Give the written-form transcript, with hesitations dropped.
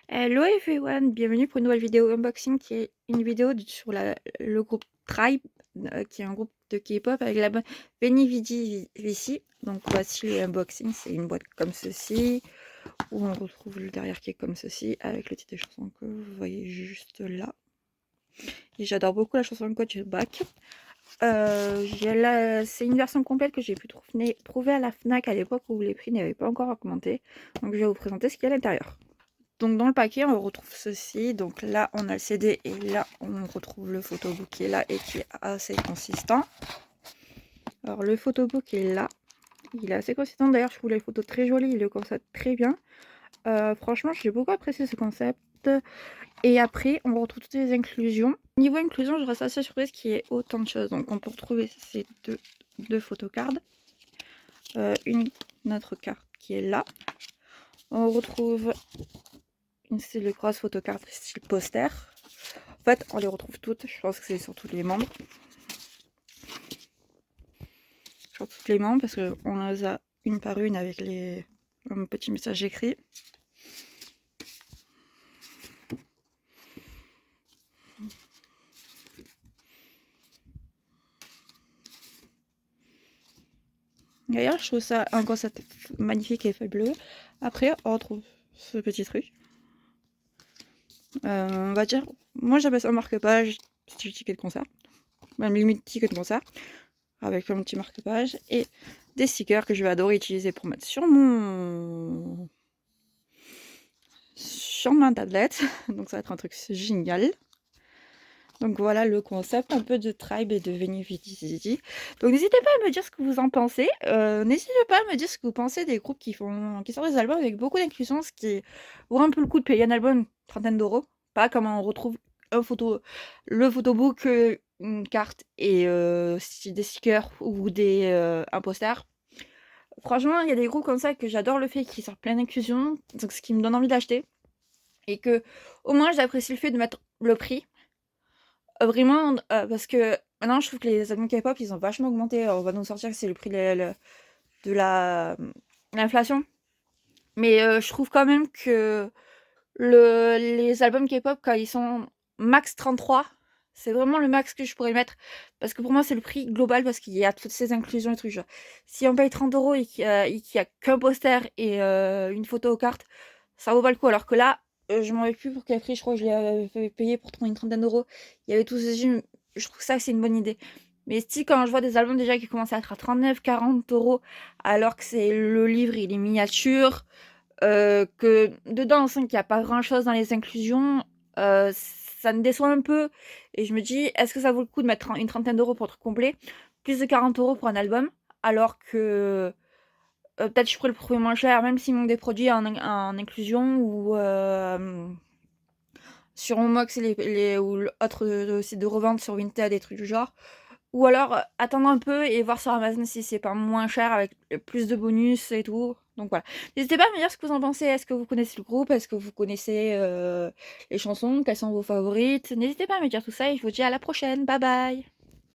Hello everyone, bienvenue pour une nouvelle vidéo unboxing qui est une vidéo sur le groupe Tribe, qui est un groupe de K-pop avec la bonne Veni Vidi Vici. Donc voici le unboxing, c'est une boîte comme ceci, où on retrouve le derrière qui est comme ceci, avec le titre des chansons que vous voyez juste là. Et j'adore beaucoup la chanson Coach Back. C'est une version complète que j'ai pu trouver à la FNAC à l'époque où les prix n'avaient pas encore augmenté. Donc je vais vous présenter ce qu'il y a à l'intérieur. Donc dans le paquet, on retrouve ceci. Donc là, on a le CD et là, on retrouve le photobook qui est là et qui est assez consistant. Alors le photobook est là. Il est assez consistant. D'ailleurs, je trouve les photos très jolies. Il le concept très bien. Franchement, j'ai beaucoup apprécié ce concept. Et après, on retrouve toutes les inclusions. Niveau inclusion, je reste assez surprise qu'il y ait autant de choses. Donc on peut retrouver ces deux photocards. Une autre carte qui est là. On retrouve c'est le cross photocard style poster. En fait, on les retrouve toutes. Je pense que c'est sur tous les membres. Sur tous les membres, parce qu'on les a une par une avec un petit message écrit. D'ailleurs, je trouve ça un concept magnifique et fabuleux. Après, on retrouve ce petit truc. On va dire, moi j'appelle ça un marque-page, style ticket de concert. Même limite ticket de concert. Avec un petit marque-page et des stickers que je vais adorer utiliser pour mettre sur ma tablette. Donc ça va être un truc génial. Donc voilà le concept un peu de Tribe et de Veni Vidi Vici. Donc n'hésitez pas à me dire ce que vous en pensez. N'hésitez pas à me dire ce que vous pensez des groupes qui sortent des albums avec beaucoup d'inclusion, ce qui vaut un peu le coup de payer un album une trentaine d'euros. Pas comme on retrouve le photobook, une carte et des stickers ou un poster. Franchement, il y a des groupes comme ça que j'adore le fait qu'ils sortent plein d'inclusion, donc ce qui me donne envie d'acheter. Et que au moins j'apprécie le fait de mettre le prix. Vraiment, parce que maintenant je trouve que les albums K-pop ils ont vachement augmenté. On va nous sortir que c'est le prix de l'inflation. Mais je trouve quand même que les albums K-pop, quand ils sont max 33, c'est vraiment le max que je pourrais mettre. Parce que pour moi, c'est le prix global parce qu'il y a toutes ces inclusions et trucs. Genre, si on paye 30 euros et qu'il y a qu'un poster et une photo aux cartes, ça vaut pas le coup. Alors que là, je m'en vais plus pour quel prix. Je crois que je l'ai payé pour une trentaine d'euros. Il y avait tous ces films. Je trouve que ça, c'est une bonne idée. Mais si, quand je vois des albums déjà qui commencent à être à 39, 40 euros, alors que c'est le livre, il est miniature, que dedans on sent qu'il n'y a pas grand chose dans les inclusions, ça me déçoit un peu et je me dis est-ce que ça vaut le coup de mettre une trentaine d'euros pour le truc complet, plus de 40 euros pour un album, alors que peut-être je pourrais le trouver moins cher même s'il manque des produits en inclusion ou sur Momox ou autre site de revente sur Vinted, des trucs du genre. Ou alors attendre un peu et voir sur Amazon si c'est pas moins cher avec plus de bonus et tout. Donc voilà. N'hésitez pas à me dire ce que vous en pensez. Est-ce que vous connaissez le groupe? Est-ce que vous connaissez les chansons? Quelles sont vos favorites? N'hésitez pas à me dire tout ça et je vous dis à la prochaine. Bye bye!